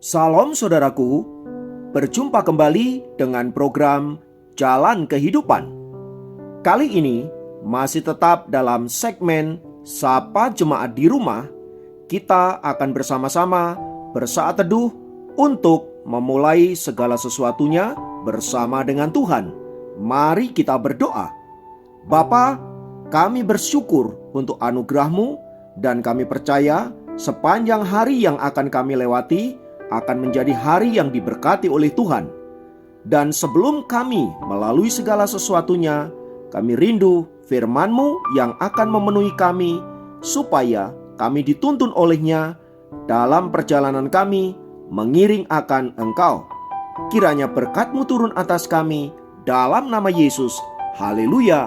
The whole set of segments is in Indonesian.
Salam saudaraku, berjumpa kembali dengan program Jalan Kehidupan. Kali ini masih tetap dalam segmen Sapa Jemaat di Rumah. Kita akan bersama-sama bersaat teduh untuk memulai segala sesuatunya bersama dengan Tuhan. Mari kita berdoa. Bapa, kami bersyukur untuk anugerah-Mu dan kami percaya sepanjang hari yang akan kami lewati akan menjadi hari yang diberkati oleh Tuhan. Dan sebelum kami melalui segala sesuatunya, kami rindu firman-Mu yang akan memenuhi kami, supaya kami dituntun olehnya dalam perjalanan kami mengiring akan Engkau. Kiranya berkat-Mu turun atas kami, dalam nama Yesus. Haleluya.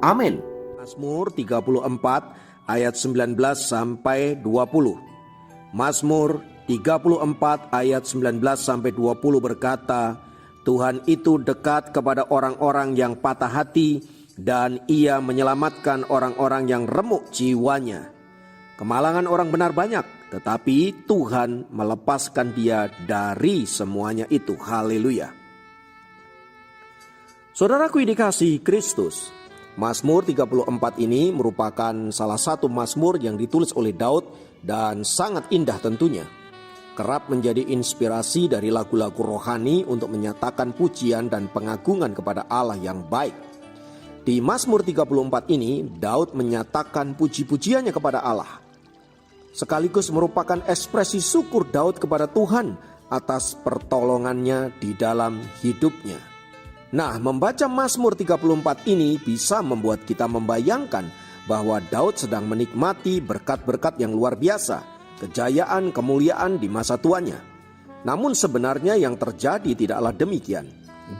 Amin. Mazmur 34 ayat 19 sampai 20. Mazmur 34 ayat 19 sampai 20 berkata, Tuhan itu dekat kepada orang-orang yang patah hati dan Ia menyelamatkan orang-orang yang remuk jiwanya. Kemalangan orang benar banyak, tetapi Tuhan melepaskan dia dari semuanya itu. Haleluya. Saudaraku yang dikasihi Kristus, Mazmur 34 ini merupakan salah satu mazmur yang ditulis oleh Daud dan sangat indah tentunya. Kerap menjadi inspirasi dari lagu-lagu rohani untuk menyatakan pujian dan pengagungan kepada Allah yang baik. Di Mazmur 34 ini, Daud menyatakan puji-pujiannya kepada Allah, sekaligus merupakan ekspresi syukur Daud kepada Tuhan atas pertolongannya di dalam hidupnya. Nah, membaca Mazmur 34 ini bisa membuat kita membayangkan bahwa Daud sedang menikmati berkat-berkat yang luar biasa, kejayaan, kemuliaan di masa tuanya. Namun sebenarnya yang terjadi tidaklah demikian.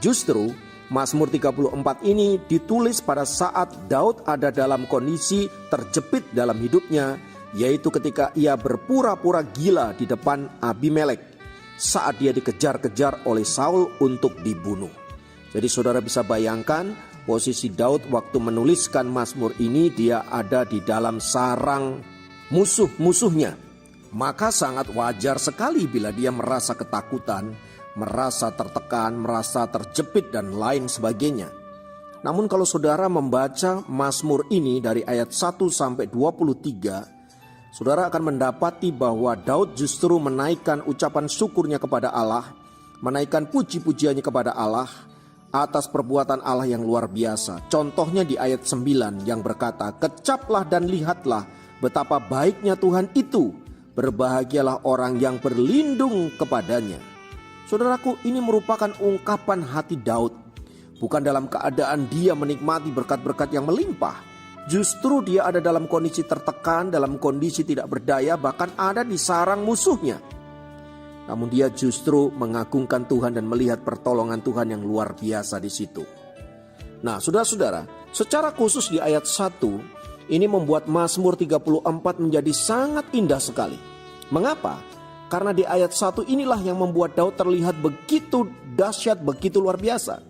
Justru Mazmur 34 ini ditulis pada saat Daud ada dalam kondisi terjepit dalam hidupnya, yaitu ketika ia berpura-pura gila di depan Abimelek saat dia dikejar-kejar oleh Saul untuk dibunuh. Jadi saudara bisa bayangkan posisi Daud waktu menuliskan Mazmur ini, dia ada di dalam sarang musuh-musuhnya. Maka sangat wajar sekali bila dia merasa ketakutan, merasa tertekan, merasa terjepit dan lain sebagainya. Namun kalau saudara membaca Mazmur ini dari ayat 1 sampai 23, saudara akan mendapati bahwa Daud justru menaikkan ucapan syukurnya kepada Allah, menaikkan puji-pujiannya kepada Allah atas perbuatan Allah yang luar biasa. Contohnya di ayat 9 yang berkata, "Kecaplah dan lihatlah betapa baiknya Tuhan itu. Berbahagialah orang yang berlindung kepadanya." Saudaraku, ini merupakan ungkapan hati Daud. Bukan dalam keadaan dia menikmati berkat-berkat yang melimpah. Justru dia ada dalam kondisi tertekan, dalam kondisi tidak berdaya, bahkan ada di sarang musuhnya. Namun dia justru mengagungkan Tuhan dan melihat pertolongan Tuhan yang luar biasa di situ. Nah, saudara-saudara, secara khusus di ayat 1, ini membuat Mazmur 34 menjadi sangat indah sekali. Mengapa? Karena di ayat 1 inilah yang membuat Daud terlihat begitu dahsyat, begitu luar biasa.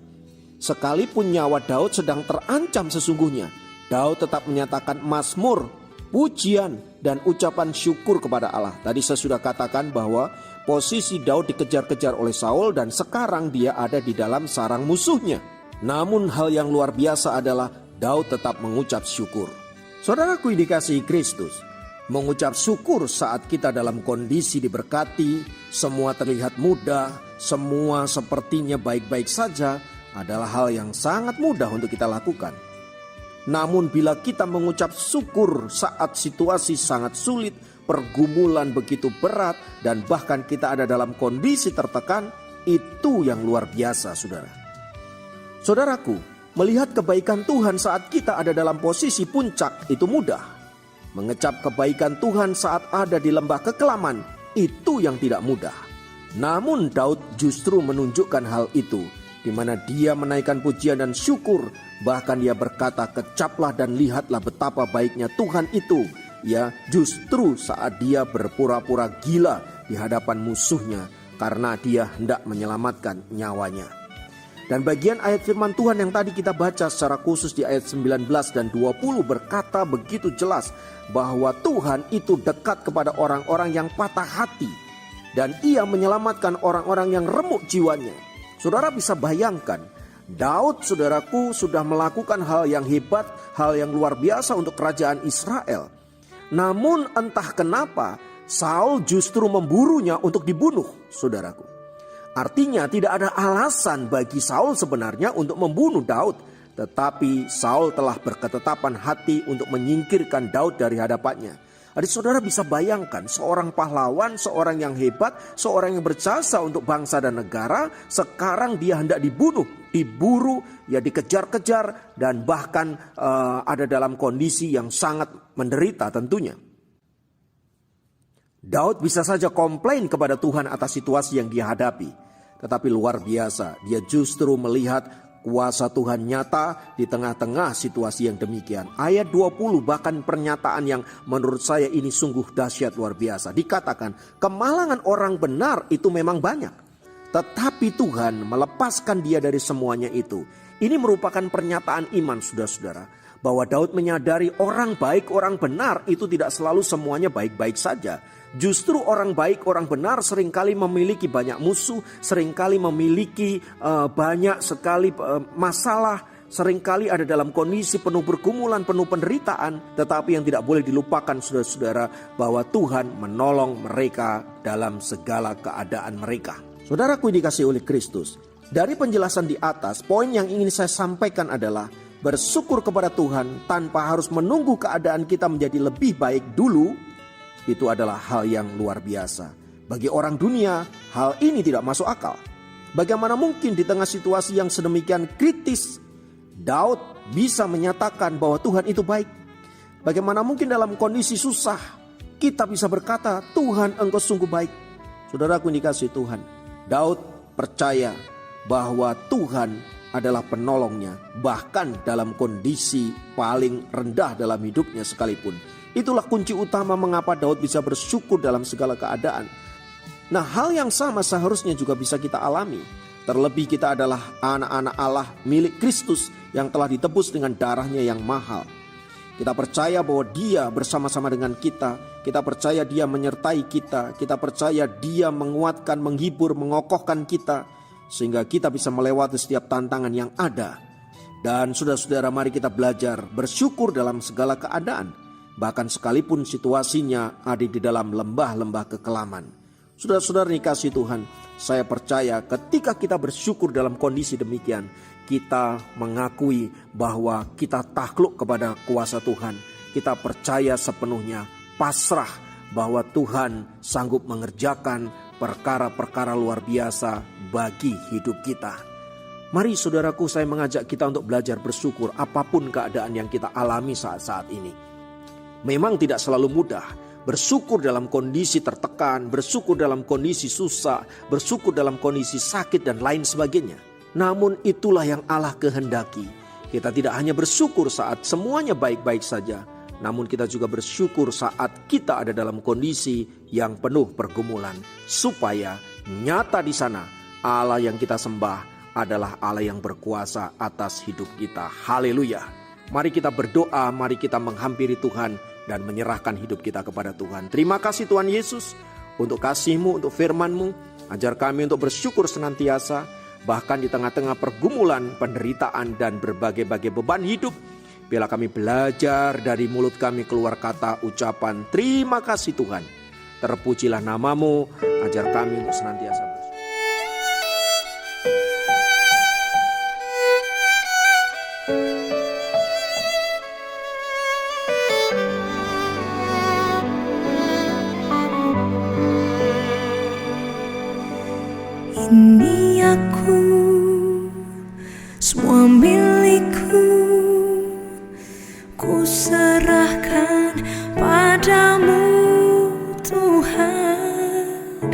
Sekalipun nyawa Daud sedang terancam sesungguhnya, Daud tetap menyatakan mazmur, pujian, dan ucapan syukur kepada Allah. Tadi saya sudah katakan bahwa posisi Daud dikejar-kejar oleh Saul dan sekarang dia ada di dalam sarang musuhnya. Namun hal yang luar biasa adalah Daud tetap mengucap syukur. Saudaraku yang dikasihi Kristus, mengucap syukur saat kita dalam kondisi diberkati, semua terlihat mudah, semua sepertinya baik-baik saja, adalah hal yang sangat mudah untuk kita lakukan. Namun bila kita mengucap syukur saat situasi sangat sulit, pergumulan begitu berat, dan bahkan kita ada dalam kondisi tertekan, itu yang luar biasa, saudara. Saudaraku, melihat kebaikan Tuhan saat kita ada dalam posisi puncak itu mudah. Mengecap kebaikan Tuhan saat ada di lembah kekelaman itu yang tidak mudah. Namun Daud justru menunjukkan hal itu, di mana dia menaikkan pujian dan syukur. Bahkan dia berkata, "Kecaplah dan lihatlah betapa baiknya Tuhan itu." Ya, justru saat dia berpura-pura gila di hadapan musuhnya karena dia hendak menyelamatkan nyawanya. Dan bagian ayat firman Tuhan yang tadi kita baca secara khusus di ayat 19 dan 20 berkata begitu jelas bahwa Tuhan itu dekat kepada orang-orang yang patah hati dan ia menyelamatkan orang-orang yang remuk jiwanya. Saudara bisa bayangkan, Daud, saudaraku, sudah melakukan hal yang hebat, hal yang luar biasa untuk kerajaan Israel. Namun entah kenapa Saul justru memburunya untuk dibunuh, saudaraku. Artinya tidak ada alasan bagi Saul sebenarnya untuk membunuh Daud. Tetapi Saul telah berketetapan hati untuk menyingkirkan Daud dari hadapannya. Adik saudara bisa bayangkan seorang pahlawan, seorang yang hebat, seorang yang berjasa untuk bangsa dan negara. Sekarang dia hendak dibunuh, diburu, ya dikejar-kejar, dan bahkan ada dalam kondisi yang sangat menderita tentunya. Daud bisa saja komplain kepada Tuhan atas situasi yang dia hadapi. Tetapi luar biasa, dia justru melihat kuasa Tuhan nyata di tengah-tengah situasi yang demikian. Ayat 20 bahkan pernyataan yang menurut saya ini sungguh dahsyat luar biasa. Dikatakan kemalangan orang benar itu memang banyak, tetapi Tuhan melepaskan dia dari semuanya itu. Ini merupakan pernyataan iman saudara-saudara, bahwa Daud menyadari orang baik, orang benar itu tidak selalu semuanya baik-baik saja. Justru orang baik, orang benar seringkali memiliki banyak musuh, seringkali memiliki banyak sekali masalah, seringkali ada dalam kondisi penuh pergumulan, penuh penderitaan. Tetapi yang tidak boleh dilupakan saudara-saudara, bahwa Tuhan menolong mereka dalam segala keadaan mereka. Saudaraku dikasihi oleh Kristus, dari penjelasan di atas, poin yang ingin saya sampaikan adalah bersyukur kepada Tuhan tanpa harus menunggu keadaan kita menjadi lebih baik dulu. Itu adalah hal yang luar biasa. Bagi orang dunia, hal ini tidak masuk akal. Bagaimana mungkin di tengah situasi yang sedemikian kritis, Daud bisa menyatakan bahwa Tuhan itu baik? Bagaimana mungkin dalam kondisi susah, kita bisa berkata, Tuhan engkau sungguh baik? Saudaraku dikasihi Tuhan, Daud percaya bahwa Tuhan adalah penolongnya, bahkan dalam kondisi paling rendah dalam hidupnya sekalipun. Itulah kunci utama mengapa Daud bisa bersyukur dalam segala keadaan. Nah, hal yang sama seharusnya juga bisa kita alami. Terlebih kita adalah anak-anak Allah milik Kristus yang telah ditebus dengan darahnya yang mahal. Kita percaya bahwa Dia bersama-sama dengan kita. Kita percaya Dia menyertai kita. Kita percaya Dia menguatkan, menghibur, mengokohkan kita, sehingga kita bisa melewati setiap tantangan yang ada. Dan saudara-saudara, mari kita belajar bersyukur dalam segala keadaan. Bahkan sekalipun situasinya ada di dalam lembah-lembah kekelaman. Saudara-saudara dikasihi Tuhan, saya percaya ketika kita bersyukur dalam kondisi demikian, kita mengakui bahwa kita takluk kepada kuasa Tuhan. Kita percaya sepenuhnya, pasrah bahwa Tuhan sanggup mengerjakan perkara-perkara luar biasa bagi hidup kita. Mari saudaraku, saya mengajak kita untuk belajar bersyukur apapun keadaan yang kita alami saat-saat ini. Memang tidak selalu mudah bersyukur dalam kondisi tertekan, bersyukur dalam kondisi susah, bersyukur dalam kondisi sakit dan lain sebagainya. Namun itulah yang Allah kehendaki. Kita tidak hanya bersyukur saat semuanya baik-baik saja, namun kita juga bersyukur saat kita ada dalam kondisi yang penuh pergumulan, supaya nyata di sana Allah yang kita sembah adalah Allah yang berkuasa atas hidup kita. Haleluya. Mari kita berdoa, mari kita menghampiri Tuhan dan menyerahkan hidup kita kepada Tuhan. Terima kasih Tuhan Yesus untuk kasih-Mu, untuk firman-Mu. Ajar kami untuk bersyukur senantiasa, bahkan di tengah-tengah pergumulan, penderitaan, dan berbagai-bagai beban hidup. Biarlah kami belajar dari mulut kami keluar kata ucapan terima kasih Tuhan. Terpujilah nama-Mu, ajar kami untuk senantiasa bersyukur. Ini aku, semua milikku, ku serahkan padamu Tuhan.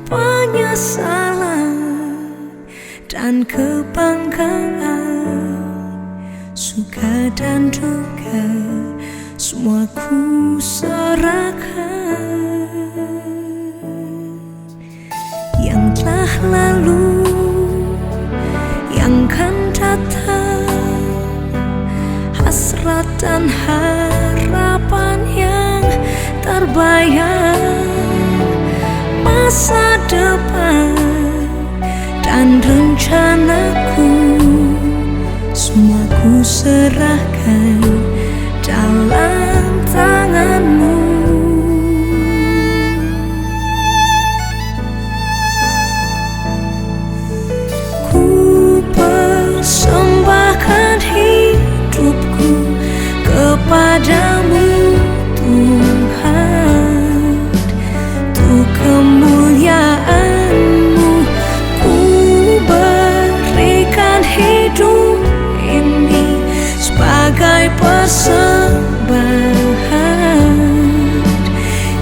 Penyesalan dan kebanggaan, suka dan duka, semua ku serahkan. Yang telah lalu, yang akan datang, hasrat dan harapan yang terbayang, masa dan rencanaku, semua ku serahkan dalam tangan-Mu. Ku persembahkan hidupku kepadamu, Tuhan, untuk kemuliaan-Mu. Ku berikan hidup ini sebagai persembahan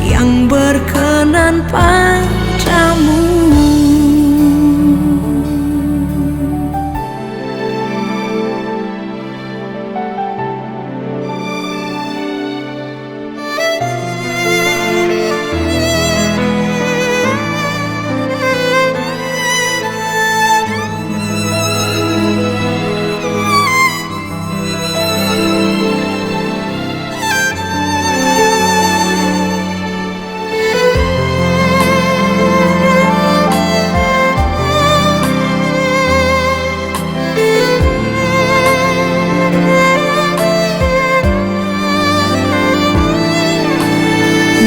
yang berkenan padamu.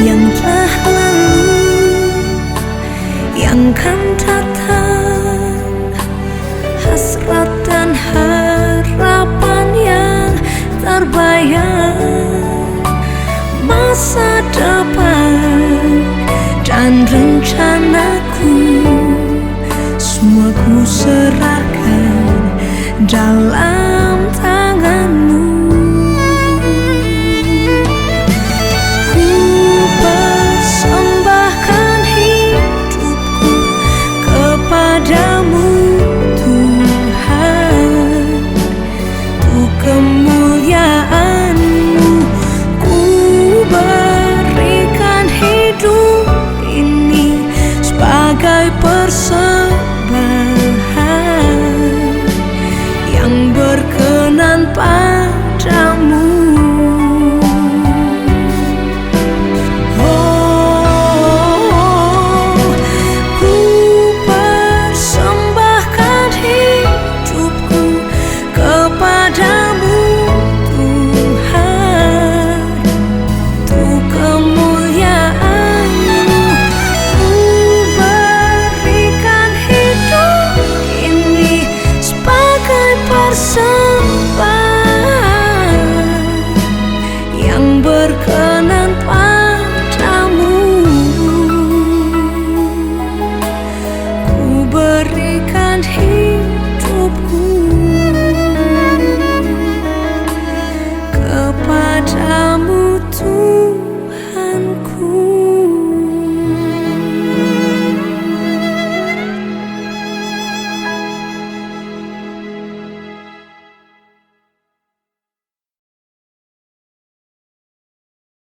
Yang telah lalu, yang kan datang, hasrat dan harapan yang terbayang, masa depan dan rencanaku, semua ku serahkan dalam tangan-Mu. Padamu, Tuhan, untuk kemuliaan-Mu. Ku berikan hidup ini sebagai persembahan yang berkenan padamu. Persembahan